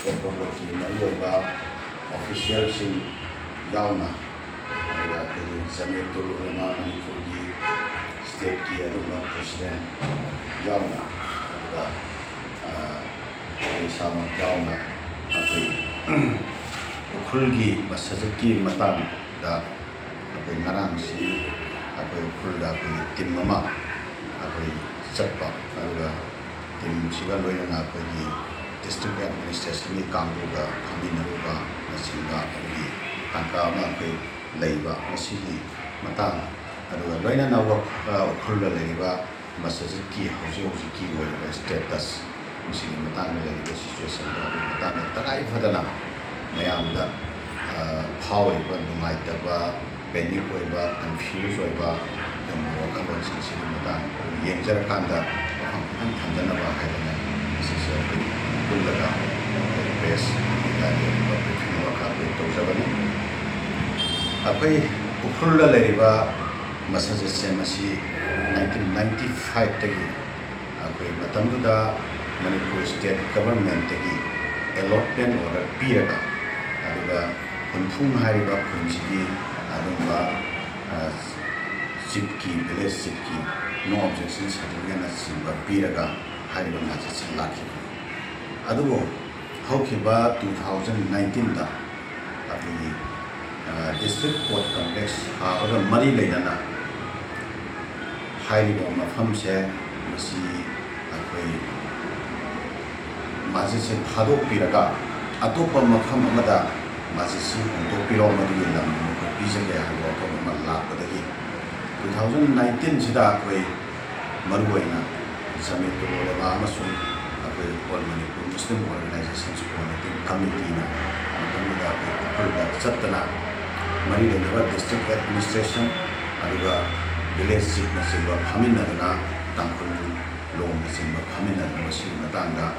Technology मरीबा official Singh यावना Jamiatul उलमा मणिपुर की state की प्रेसिडेंट यावना सामक यावना उखुल की मसजिद की मतंग ngarang si उखुल टीम चटपा टीम सिगा लोयना डिस्ट्रिक्ट एडमिनिस्ट्रेशन की कांगूगा फमीनरुगा नसिंगा तंका लेबा मसिगी मतंग लोयना उखुल लेबा मसजिद की हौजी की स्टेटस मसिगी मतंग लेबा सिचुएशन मतंग तगाई फदना मयामदा फावरिबा नुंगाइतबा पैनिक होइबा कंफ्यूज होइबा वखलोंसिंग मतंग येंजरकांदा वखम खितंग थंजनबा हाइदना सिसे पुल्लगा प्रेस ब्रीफिंग वखा तौजबनी अखै उखुल लेरिबा मसजिद से मसी 1995 तगी अखै मतंदुदा मणिपुर स्टेट गवर्नमेंट तगी अलॉटमेंट ऑर्डर पीरगा अदुगा खुनफुंग हारिबा खुनसिगी अदुगा चिप की विलेज चिप की नो ऑब्जेक्शन सर्टिफिकेट सिंबा पीरगा हारिबा मसजिद से लाखि अदुगो हौखिबा 2019 दा अखै डिस्ट्रिक्ट कोर्ट कॉम्प्लेक्स हाबगा मरी लेना हाइरिबा मफम से मसी अखै मस्जिद से फादोक पीरगा अतोप मफम अमदा मस्जिद से होंदोक पीरो मदुगे लम पीजगे हाइबा वफम अमा लापदगी 2019 सिदा अखै मरुओइना जमीयतुल उलमा अमसुंग अखै all Manipur Muslim organisations coordinating committee ना मतमदा अखै चतना मरी लेना डिस्ट्रिक्ट एडमिनिस्ट्रेशन अदुगा विलेज चिफ नसिबा फमिनदना तंखुल लोम नसिबा फमिनदना मसी मतंगा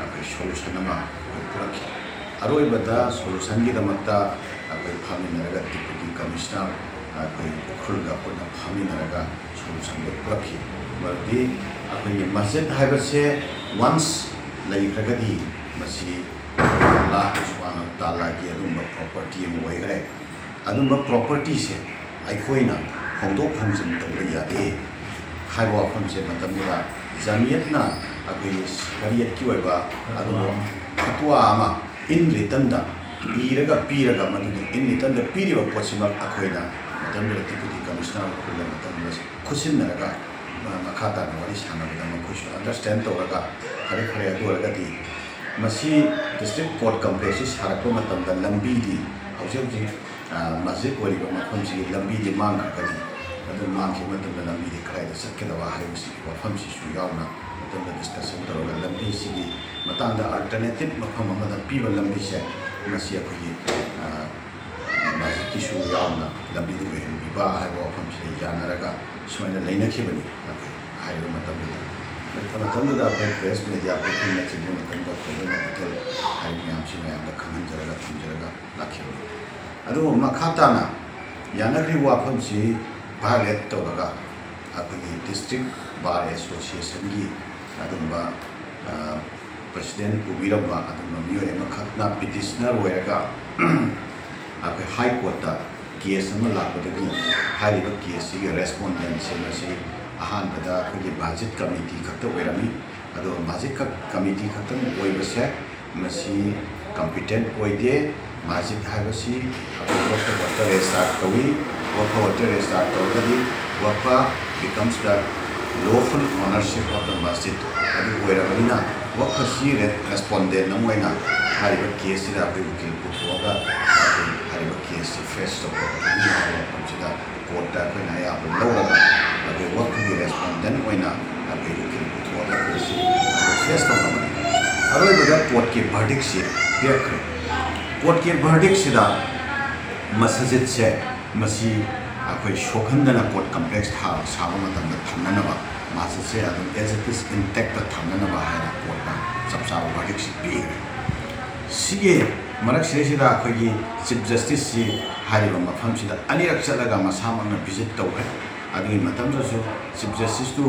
अखै सोल्यूशन अमा पुरखि अरोइबदा सोल्यूशन की दमकता अखै फमिनरगा डिप्यूटी कमिश्नर अखै उखुलगा पुना फमिनरगा सोल्यूशन पुरखि मरदी अखै मस्जिद हाइबसे वंस लेखरगदी मसी अल्लाह सुब्हानहु व तआला की अदुम प्रॉपर्टी मोइगरे अदुम प्रॉपर्टी से अखोइना होंदोक होंजिन तब यादे हाइबा वफम से मतमदा जमीयतना अखै शरीयत की ओइबा अदुम फतवा अमा इन रिटर्न दा पीरगा पीरगा मदुगी इन रिटर्न दा पीरिबा पोसिमल अखोइना मतमदा डिप्यूटी कमिश्नर खुला मतमदा खुसिनरगा मखाता वारी सानबदा मखुसु अंडरस्टैंड तौरगा खरे खरे अदुरगदी मसी डिस्ट्रिक्ट कोर्ट कॉम्प्लेक्स सारको मतमदा लंबी दी हौजे मस्जिद ओरिबा मफम से लंबी दी मांगखगदी अदु मांगखे मतमदा लंबी दी खराइदा सक्केदवा हाइबसी वफम सिसु यावना मतमदा डिस्कशन तौरगा लंबी सिगी मतंदा अल्टरनेटिव मफम अमदा पीबा लंबी से मसी अखोगी मस्जिद किसु यावना लंबी दी वेहबिबा हाइबा वफम से यानरगा सुमाइना लेनखिबनी हाइबा मतमदा प्रेस मीडिया ब्रीफिंग नचिबो मतमदा खोजना होटल हाइबयाम से मयामदा खंगनजरगा थमजरगा लाखिबो अदो मखाताना यानखरि वाफम से भालेट तौरगा अखोगी डिस्ट्रिक्ट बार एसोसिएशन की अदुंबा प्रेसिडेंट पुबिरबा अदुंबा मियोय मखतना पिटिशनर होयरगा अखै हाई कोर्ट केस अमा लापदगी हाइरिबा केस की रेस्पोंडेंट से मसी अहानबदा अखोगी मस्जिद कमिटी खत ओइरमी अदो मस्जिद कमिटी खतम ओइबसे मसी कॉम्पिटेंट ओइदे मस्जिद हाइबसी वाटर रेस्टार्ट कवी वाटर रेस्टार्ट तौरगदी वफा becomes the lawful ownership of the masjid adu oirabina wafा si respondent namoina hariba case sida abukil puthoga hariba case face to consider court da koina ya lawraga adu wafा ki respondent oina abukil puthoga case face to namani aroiba court ki verdict si dekre court के verdict सिदा मस्जिद से मसी अखोई शोखंदना court complex था साबा मतंदा थमननबा मस्जिद से अदुम एज इट इज इंटैक्ट थमननबा हाइना कोर्ट सब साबा वर्डिक्ट सि पीरे सिगे मरक सिदा अखोई चीफ जस्टिस सि हारिबा मफम सिदा अनिरक चलगा मसामना विजिट तौरे अदुगी मतंदसु चीफ जस्टिस टू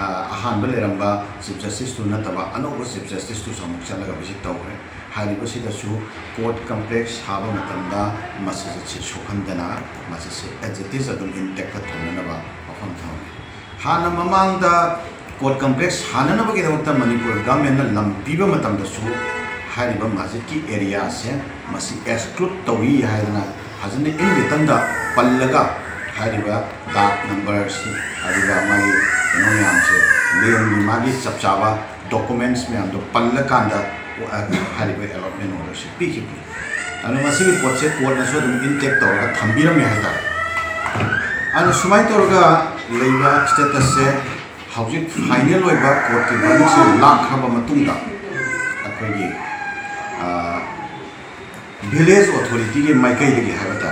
अहानबा लेरंबा चीफ जस्टिस टू नतबा अनोबा चीफ जस्टिस टू समुक चलगा विजिट तौरे कोर्ट कम्प्लेक्स साब मसी सोखंदना मसी एडजेक्टिव इंटेक्ट थोनब मफम थोने हाँ ममांग कोर्ट कम्प्लेक्स हाननबगीदमक्ता मणिपुर गवर्नमेंट लम पीब मतमदसु हारिबा मस्जिद की एरिया से मसी एक्सक्लूड तौई हाइदना फजने इन रिटर्न पल्लगा हारिबा डाक नंबर से अदिबा मागी नोयाम से लेन मागी चपचाबा डॉक्यूमेंट्स में अंदर पल्ल कांदा हारिबा अलॉटमेंट ऑर्डर से पीकी अनु मसी पोट से कोर्ट नसो इंटेक तौरगा थंबिरम याइदा अनु सुमाय तौरगा लेबा स्टेटस से हौजिक फाइनल होइबा कोर्ट के बनी से लाखरबा मतुंगा अखोगी विलेज अथॉरिटी के माइकई लगी हाबता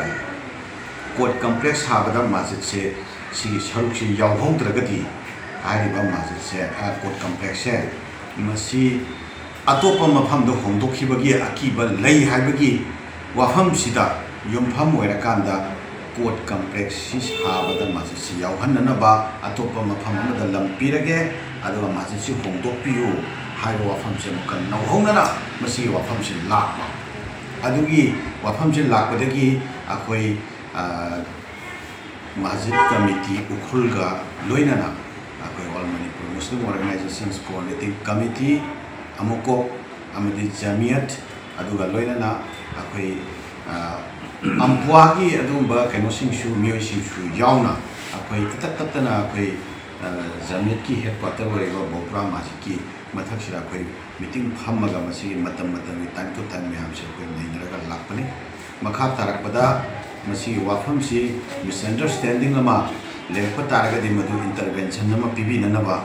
कोर्ट कम्प्लेक्स हाबदा मस्जिद से सी सरुक से यावहौद्रगदी हारिबा मस्जिद से कोर्ट कम्प्लेक्स से मसी अतोप मफम दो होंदोखिबगी अकीबा लई हाइबगी वाफम सिदा युमफम होइरकांदा कोर्ट कम्प्लेक्स हाबदा मस्जिद से यावहन्ननबा अतोप मफम अमदा लम पीरगे अदुगा मस्जिद से होंदोपियो हाइबा वाफम से मुकन नौहौनना मसी वाफम से लाकबा अदुगी वाफम से लाकबदगी अखोई मस्जिद कमिटी उखुलगा लोइनना अखोई all Manipur Muslim organisations coordinating committee अमुको अमदी जमियत अदुगा लोइनना अखोई अम्पुआगी अदुबा कैनोसिंगसु मियोसिंगसु यावना अखोई तत्तना अखोई जमियत की हेडक्वार्टर ओरेगा बोपरा मस्जिद की मथक्सिदा अखोई मीटिंग फमगा मसी मतम टाइम टू टाइम में हमसे कोई नैनरगा लापने मखा तारकपदा मसी वाफम से मिसअंडरस्टैंडिंग अमा लेप तारगदी मधु इंटरवेंशन अमा पिबिननबा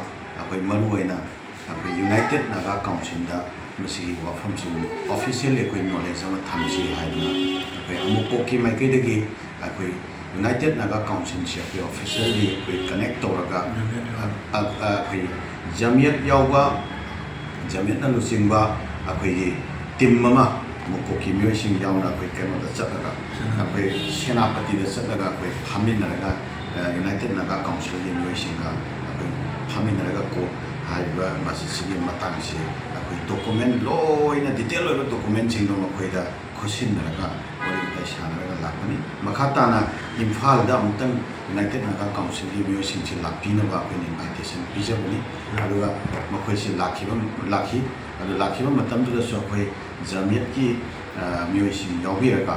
अखोई मरुओइना अखोई यूनाइटेड नागा काउंसिल दा मसी वाफम से ऑफिशियल अखोई नॉलेज अमा थमसी हाइना अखोई अमुको की माइकेदगी अखोई यूनाइटेड नागा काउंसिल से अखोई ऑफिशियली अखोई कनेक्ट तौरगा अखोई जमियत यावबा जमियत लुचिंबा अखोई टीम अमा मुको की मियोसिंग यावना अखोई केनोदा चतलगा अखोई सेनापति दा चतलगा अखोई फामिनरगा यूनाइटेड नागा काउंसिल की मियोसिंगा अखोई फामिनरगा को हाइबा मसिसिगी मतांग से अखोई डॉक्यूमेंट लोइना डिटेल ओइबा डॉक्यूमेंट सिंग दो मखोइदा खुसिनरगा ओरिदा शानरगा लापनी मखाताना इम्फाल दा अमुतंग यूनाइटेड नागा काउंसिल की मियोसिंग से लापिनबा अखोई इनविटेशन पिजबनी अदुगा मखोइ से लाखी अदु लाखिबा मतमदुदसु अखोई जमियत की मियोसिंग यावबिरगा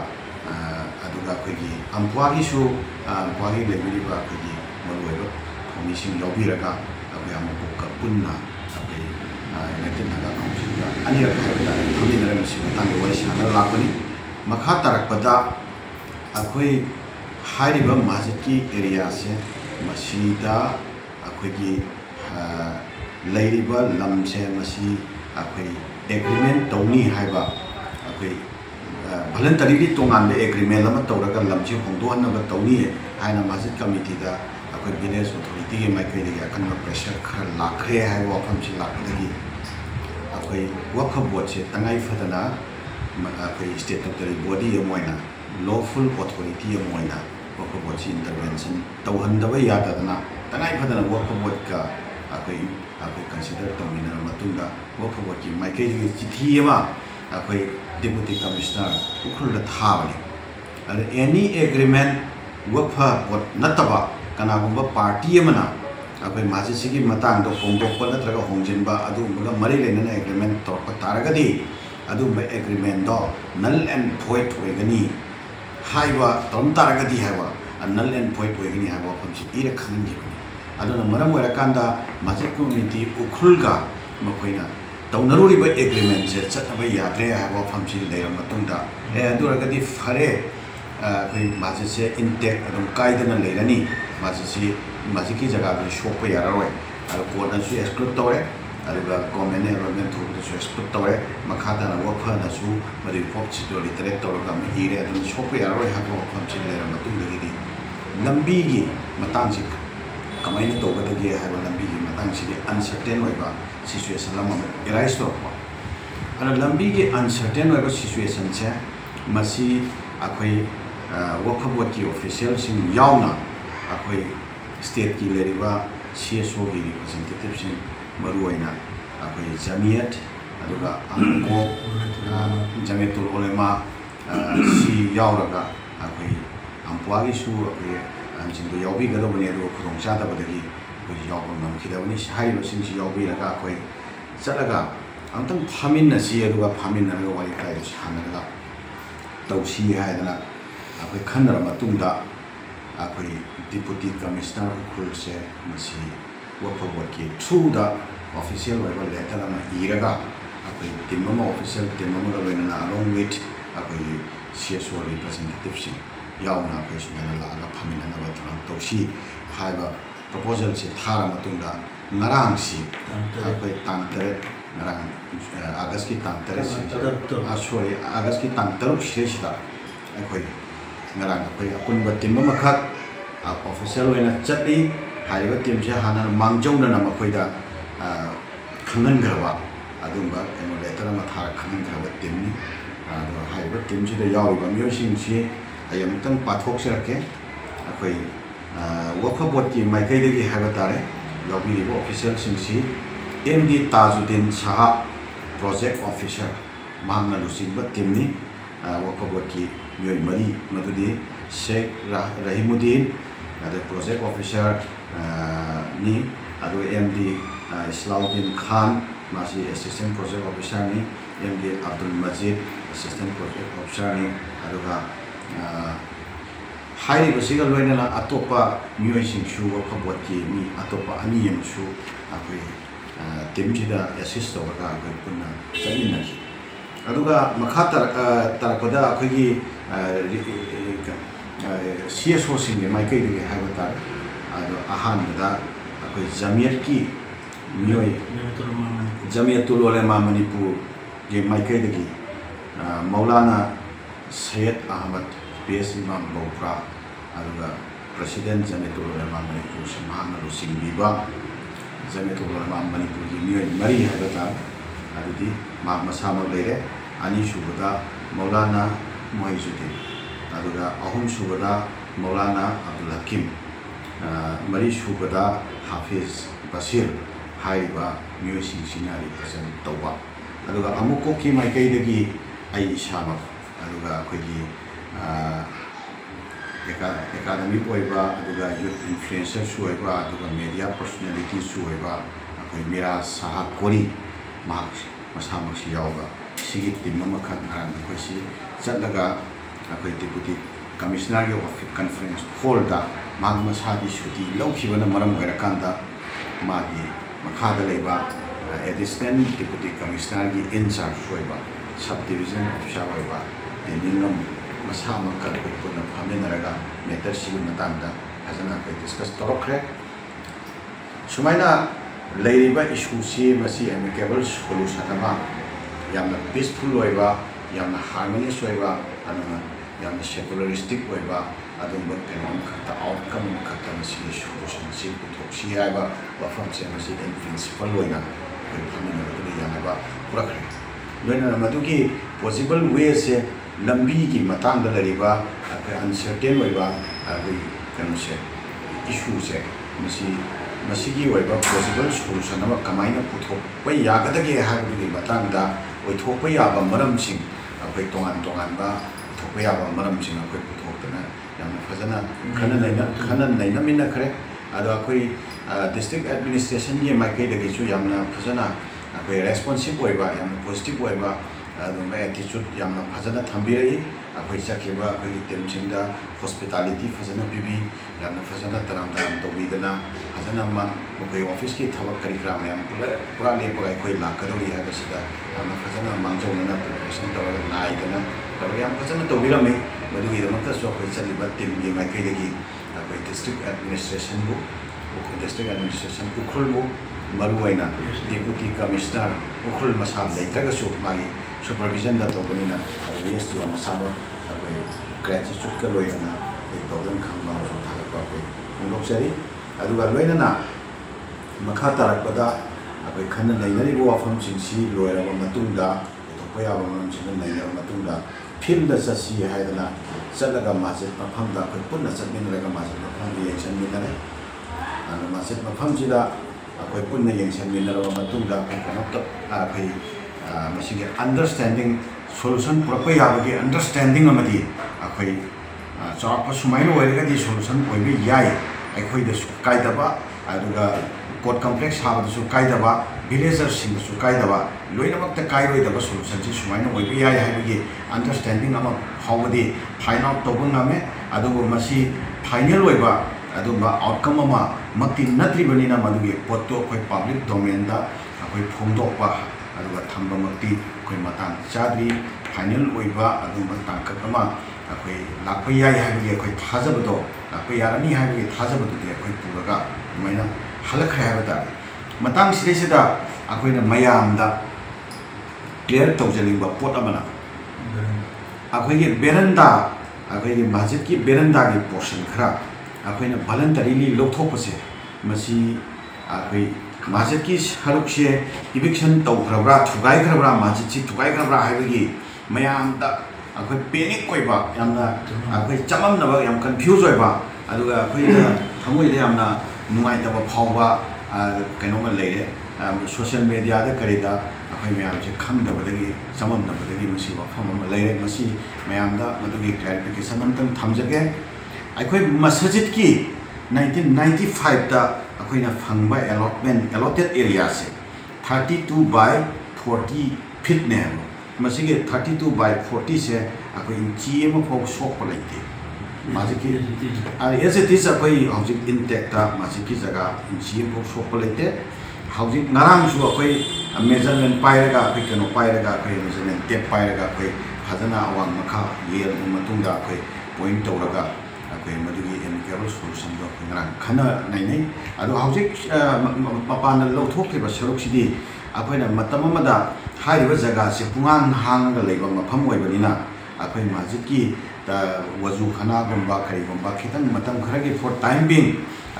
अदुगा अखोई अम्पुआगिसु अम्पुआगी लेबिरिबा अखोई मरुओइबा मिसिंग यावबिरगा अखोई अमुक पुन्ना अखोई यूनाइटेड नागा काउंसिल दा अनिरक हाइबदा थमिनरगा सिबा तांगे वाइ साना लापनी मखा तारकपदा अखोई हाइरिबा मस्जिद की एरिया से मसीदा अखोई लैरिबा लम से मसी अखोई एग्रीमेंट तौनी हाइबा अखोई वॉलंटरीली तोंगान एग्रीमेंट अमा तौरगा लमसे होंदोहनबा तौनी हाइना मस्जिद कमिटी दा अखोई विलेज अथॉरिटी के माइकैदगी अकनबा प्रेशर खर लाखरे हाइबा वफम से लाखदगी अखोई वक्फ बोर्ड से तंगाई फदना अखोई स्टेटूटरी बॉडी अमोइना लॉफुल अथॉरिटी अमोइना वक्फ बोर्ड से इंटरवेंशन तौहनदबा याददना तंगाई फदना वक्फ बोर्ड का अखोई कंसीडर तौमिनर मतुंगा वक्फ बोर्ड की माइकैदगी चिठी अमा अखोई डिप्यूटी कमिश्नर उखुलदा थाबनी अरे एनी एग्रीमेंट वक्फ बोर्ड नतबा कनागुंबा पार्टी अमना अखोई मस्जिद सिगी मतांग दो होंदोकपा नत्रगा होंजिनबा अदुगुंबा मरी लेनना एग्रीमेंट तौरपा तारगदी अदुगुंबा एग्रीमेंट दो नल एंड वॉइड होइगनी हाइबा तौम तारगदी हाइबा नल एंड वॉइड होइगनी हाइबा वफमसि इरा खंगिबनी अदुना मरम ओइरकांदा मस्जिद कम्युनिटी उखुलगा मखोइना तौनरुरिबा एग्रीमेंट से चतबा याद्रे हाइबा वफमसि लेर मतुंदा अदुरगदी फरे अखोई मस्जिद से इंटेक अदुम काइदना लेरनी मस्जिद की जगह भी शोप यारोय अदु कोर्टनसु एक्सक्लूड तौरे अदुगा गवर्नमेंट एनवायरनमेंट थ्रुदसु एक्सक्लूड तौरे मखादाना वफनसु मदि रिपोर्ट सिटो लिटरेट तौरगा इरे अदुम शोप यारोय हाबा वफमसि लेर मतुंदगी लंबी की मतांग से कमाइना तौगदगी हाइबा लंबी की मतांग से अनसर्टेन होइबा सिचुएशन लम एराइज तौरपा अदु लंबी की अनसर्टेन होइबा सिचुएशन से मसी अखोई वक्फ बोर्ड की ऑफिशियल सिंग यावना अखोई स्टेट की लेरिबा CSO की रिप्रेजेंटेटिव सिंग मरुओइना अखोई Jamiat aduga amko Jamiatul Ulema si yauraga akoi ampuagi su akoi anjingdo yaubi gadobani adu khudong chadabadagi akoi yaubam namkhidabani haiba singsi yaubi laga akoi chalaga amtang phaminna si aduga phaminna ga wari kai sanaraga tausi haidana akoi khanara matungda akoi Deputy Commissioner Ukhulse masi wapawaki through the official level letter ama iraga akoi timama official timama ga along with akoi CSO representatives yauna akoi sungana laga phamina na batang tausi haiba proposal se thara matungda ngarang si akoi tangtere ngarang August ki tangtere si sorry August ki tangtere sida akoi ngarang akoi akunba timama khat official wena chati haiba timse hana mangjongna na makoida khangan garwa adumba eno letter ma thara khangan garwa timni ado haiba timse da yawiba myoshing si ayamtang pathok sirake akoi wakhabot ki maikai degi haiba tare yawi bo official singsi MD Tajuddin Shah project officer mangna lusimba timni wakhabot ki myoi mari madudi Sheikh Rahimuddin ada project officer ni ada MD Islauddin Khan masih assistant project officer ni MD Abdul Majid assistant project officer ni ada hari besigal loina la atopa new sing shu wakabot ki ni atopa ani yang shu aku tim jida assist awak aku punna sayin nasi aduga makhatar tarakoda aku ki CSO sing mai kai de ha bata ado ahan da akoi Jamiat ki myoi Jamiatul Ulema Manipur ge mai kai de ki Maulana Syed Ahmad PS Imam Bopra aduga President Jamiatul Ulema Manipur Samahana Rusing Biba Jamiatul Ulema Manipur ge myoi mari ha bata adudi ma masama leire ani shubada Maulana Muhyiddin aduga ahum subada Maulana Abdul Hakim mari subada Hafiz Basir haiba music sinari present toba aduga amuko ki maikai degi ai isama aduga akogi academy oiba aduga youth influencer suiba aduga media personality suiba akoi mira saha kori masamak si yauga sigi timma khan ran ko si chatlaga akoi Deputy Commissioner of Conference hall da magma sadi shuti laukibana maram garakanda magi makhada leba assistant Deputy Commissioner gi in charge hoiba subdivision officer hoiba deninam masama kal ko puna phamenaraga matter si matanda hazana ko discuss torokre sumaina leiba issue si masi amicable solution ama yamna peaceful hoiba yamna harmonious hoiba anama yang secularistic weba adumba penom kata outcome kata masi solution si putok si aiba wa from se masi in principle wena ko phamina ko yana ba purakre loina maduki possible way se lambi ki matang da lariba uncertain weba abi kanu se issue se masi gi weba possible solution ama kamaina putok pa yagada ge ha bi matang da oi thok pa ya ba maram sing apai tongan ba we have a madam sing a quick talk to Fazana Kanan Namina correct. Adakui district administration ye my kid against you Yamna Fazana, a responsive way by Yam positive way by the attitude Yamna Fazana Tambiri, a Quisakiba, Temchinda, hospitality Fazana Bibi, Yamna Fazana Taram to Vidana, Fazana Man, okay, office kit, our curriculum, and probably quite like Kadori Habasida, Yamna Fazana Manjona, President of the night. Yang pasal tu bila me, baru kita makan suatu kerja libat tim dia mereka lagi, apa district administration bu, district administration ukul bu, baru aina, Deputy Commissioner ukul masam lagi, tak kesup lagi, supervision dah tu pun ina, yes tu masam apa gratitude kalau ina, itu orang kamar orang tak apa, untuk seri, aduh kalau ina na, maka tarak pada apa kerana ina ni buat form singsi, luar apa matunda, itu apa yang orang singsi ina matunda. Film da sasi haidana salaga masjid mafam da ko punna sabmin laga masjid mafam yang sanminare ana masjid mafam jida ko punna yang sanminare matung da ko kanok to kai मसीगे understanding solution पुरप याबगे understanding अमदी अखोई चाप सुमाइन ओइरगदी solution ओइबे याय अखोई दसु कायदबा अदुगा कोर्ट कॉम्प्लेक्स हाबदसु कायदबा विलेजर सिंगसु कायदबा लोइनमक्ता कायरोइदबा सोल्यूशन सि सुमाइन ओइबे याय हाइबगे अंडरस्टैंडिंग अमा फावदि फाइन आउट तोबो ngame अदुगो मसी फाइनल ओइबा अदुबा आउटकम अमा मक्ति नत्रिबनिना मदुगे पोतो अखोई पब्लिक डोमेन दा अखोई फोंदोकपा अदुगा थंबमक्ति अखोई मतंग चाद्री फाइनल ओइबा अदुबा तांककमा अखोई लाप याय हाइबगे अखोई थाजबदो लाप यारनी हाइबगे थाजबदो दे अखोई पुरगा मैना हलखरे हाबदा मतंग सिरेसिदा अखोइना मयामदा क्लियर तौजलिंबा पोट अमना अखोइगे बेरंदा अखोइगे मस्जिद की बेरंदा की पोर्शन खरा अखोइना वॉलंटरीली लौथोपसे मसी अखोइ मस्जिद की सरुकसे इविक्शन तौखरब्रा थुगाइखरब्रा मस्जिद से थुगाइखरब्रा हाइबगे मयामदा अखोइ पेनिक कोइबा यामना अखोइ चममनबा याम कंफ्यूज होइबा अदुगा अखोइना थंगोइदे यामना नुगाइतबा फावबा कइनोमा लेरे सोशल मीडिया दा करिदा अखोइ मयामसे खंगदबदगी चममनबदगी मसी वफम अमा लेरे मसी मयामदा मदुगी क्लैरिफिकेशन अमतंग थमजगे अखोइ मस्जिद की 1995 दा अखोइना फंगबा अलॉटेड एरिया से 32 by 40 फीट ने मसीगे 32 by 40 से अखोइ इंची एम फो सोक पलाइते माजिकी एज इट इज अखोइ हौजिक इंटेक्टा माजिकी जगह इंची एम फो सोक पलाइते हौजिक नारांगसु अखोइ मेजरमेंट पाइरगा अखोइ कनो पाइरगा अखोइ मेजरमेंट टेप पाइरगा अखोइ फजना अवांग मखा येल मतुंगा अखोइ पॉइंट तौरगा अखोइ मदुगी एमिकेबल सोल्यूशन दो नारांग खना नाइनै अदो हौजिक मपान लौथोक्लिबा सरुकसिदी अखोइना मतम अमदा हाइरिबा जगह से पुंगान हांगा लेबा मफम ओइबनिना अखोइ मस्जिद की वजू खाना गुम्बा करिगुम्बा खितंग मतम खरगी फॉर टाइम बिंग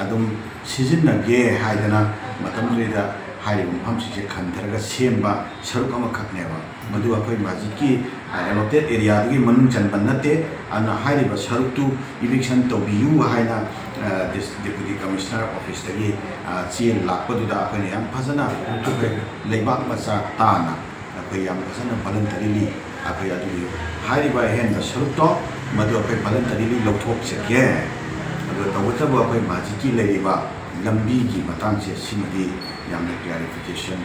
अदुम सिजिनगे हाइदना मतम लेदा हाइरिबा मफम सिसे खंथरगा सेमबा सरुक अमा खकनेबा मदु अखोइ मस्जिद की अलॉटेड एरिया दुगी मनुंग चनबन नते अना हाइरिबा सरुकतु इविक्शन तोबियु हाइना डिप्यूटी कमिश्नर ऑफिस तगी चेन लापदुदा अखोइना याम फजना लेबाक मचा ताना अखोइ याम फजना वॉलंटरीली अखोइ अदुगी हाइरिबा हेन सरुकतो मदु अखोइ वॉलंटरीली लौथोक सके अदु तवतबो अखोइ मस्जिद की लेरिबा लंबी की मतंग से सिमदी यामना clarification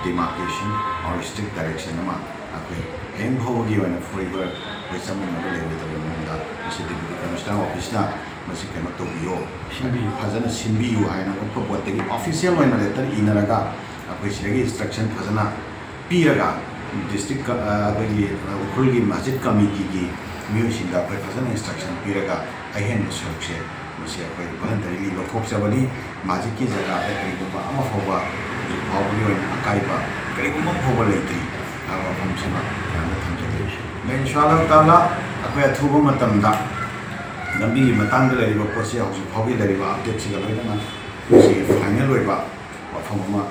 demarcation or strict direction अमा अखोइ हेम भोगी वना फॉरएवर वे समन मदु लेबदो मोंदा इसे डिप्यूटी कमिश्नर ऑफिस ना मसी केनो तोबियो फजना सिंबियु हाइना उपबोतगी ऑफिशियल वना लेटर इनरगा अखोइ सिरगी इंस्ट्रक्शन फजना पीरगा डिस्ट्रिक्ट अखोइ उखुल की मस्जिद कमिटी की म्यूसिंदा अखोइ फजना इंस्ट्रक्शन पीरगा अहेन सरुकसे मसी अखोइ वॉलंटरीली लौथोकजबनी मस्जिद की जगह दा करिगुम्बा अमा फोबा फावबगी ओइना अकाइबा करिगुम्बा फोबा लेत्री आवा फमसिमा याना थमजदे मैं इंशाअल्लाह ताला अखोइ अथुबा मतमदा लंबी मतंग लेरिबा पोसे हौजि फावगी लेरिबा अपडेट सिगा लोइना मसी फाइनल ओइबा वफम अमा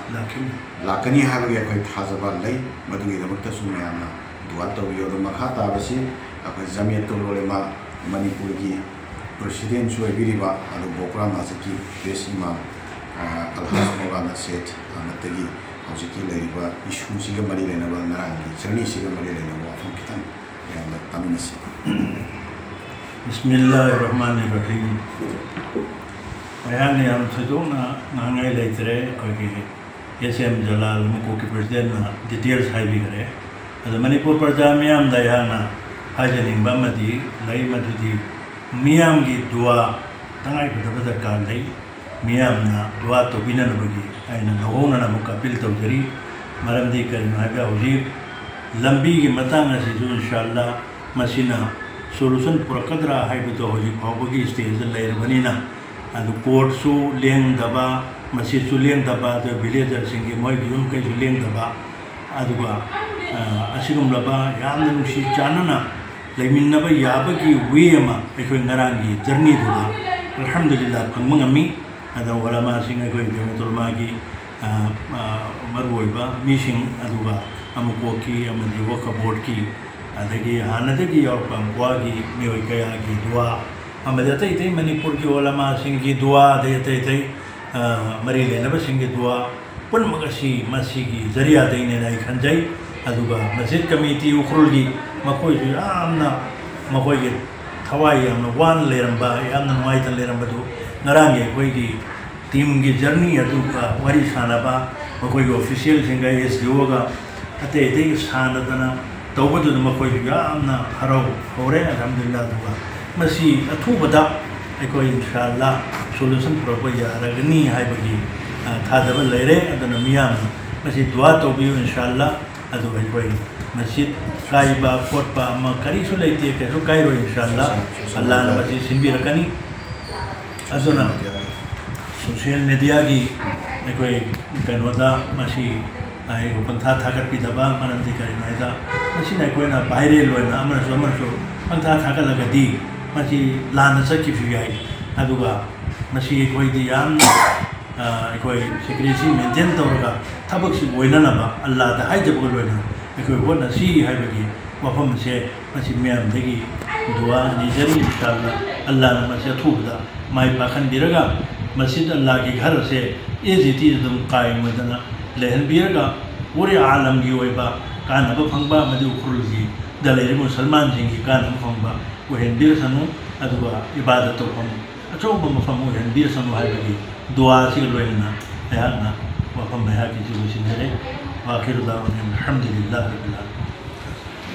लाकनी हाबगे अखोइ थाजबा लई मदुगी दमक्ता सुमयाना दुआ तौबियो दो मखा ताबसी अखोइ जमियत लोलेमा मणिपुर की प्रेसिडेंट सोइबिरिबा अदु बोकरा माजकी देसिमा अलहाज मौलाना सेठ अमतगी हौजिकी लेरिबा इशू सिगा मरि लेनबा नारांगी जर्नी सिगा मरि लेनबा वफम खितन याना तमिनसी बिस्मिल्लाहिर्रहमानिर्रहीम अयाने हम थदोना नांगाई लेतरे कोई एसएम जलाल मुको के प्रेसिडेंट ना डिटेल्स हाइबी करे अद मणिपुर प्रजा मियाम दयाना हाजनिंग बमदी लई मदुदी मियाम की दुआ तंगाई बदब दरकार लई मियाम ना दुआ तो बिना नबगी आइना नहोना ना मुका अपील तौजरी मरमदी करना है हौजी लंबी की मतंग असिजु इंशाअल्लाह मसीना सोल्यूशन पुरकदरा हाइबतो हौजी फावबगी स्टेज लेरबनिना अदु कोर्टसु लेंगदबा मसीसु लेंगदबा द विलेजर सिंगी मोय बियुम कैसु लेंगदबा अदुगा असिगुमलबा यामना नुसी चानना लेमिनबा याबगी वे अमा अखोय नरांगी जर्नी दुदा अल्हम्दुलिल्लाह फंगमंगमी अदा वलामा सिंग अखोय देमतुलमागी मरुओइबा मिसिंग अदुगा अमुकोकी अमदि वका बोर्ड की अदगी हानदगी औरपंगवागी मियोय कयागी दुआ अमदतै तै मणिपुर की ओलमा सिंह की दुआ देतै तै मरी लेनब सिंह की दुआ पुनमगसी मसी की जरिया दैने नाइ खंजै अदुगा मस्जिद कमिटी उखरुलगी मखोयजु यामना मखोयगे थवाई यामना वान लेरंबा यामना नुवाइता लेरंबदु ngaraange koigi team gi journey aduga wari sanaba मखोयगे ऑफिशियल सिंगा एसडीओ गा अते ते सानदना तौबदु मखोयगे यामना हराव होरे अल्हम्दुलिल्लाह दुगा मसी अथुबदा अखोय इंशाअल्लाह सोल्यूशन प्रोपो यारगनी हाइबगी थादब लेरे अदना मियाम मसी दुआ तौबियो इंशाअल्लाह अदु अखोय मस्जिद काइबा कोटपा अमा करीसु लेते केसु काइरो इंशाअल्लाह अल्लाह न मसी सिंबिरकनी अदुना सोशल मीडिया की अखोय कनोदा मसी आई पंथा थागतपिदबा मनंदि करिनाइदा मसी अखोयना वायरल होना अमरसो पंथा थागलगदी मसी लाना सकिफि याई अदुगा मसी अखोयदि याम अखोय सिक्रेसी मेंटेन तौरगा थबकसी ओइननबा अल्लाह दा हाइजबो लोइना अखोय होना सी हाइबगी वफम से मसी मियामदगी दुआ निजरी इंशाअल्लाह अल्लाह न मसी थुबदा माइ पाखन बिरगा मस्जिद अल्लाह के घर से एजिटी दम कायम मदना लेहन बिरगा पूरे आलम की ओइबा कानब फंगबा मदु खुरुलगी दलेरि मुसलमान सिंह की कानब फंगबा ओहेन बिर सनु अदुगा इबादत तो फम अचोब मफम ओहेन बिर सनु हाइबगी दुआ सि लोइना याना वफम बहा की जुसिनरे वाखिर दावन अल्हम्दुलिल्लाह रब्बिल आलमीन।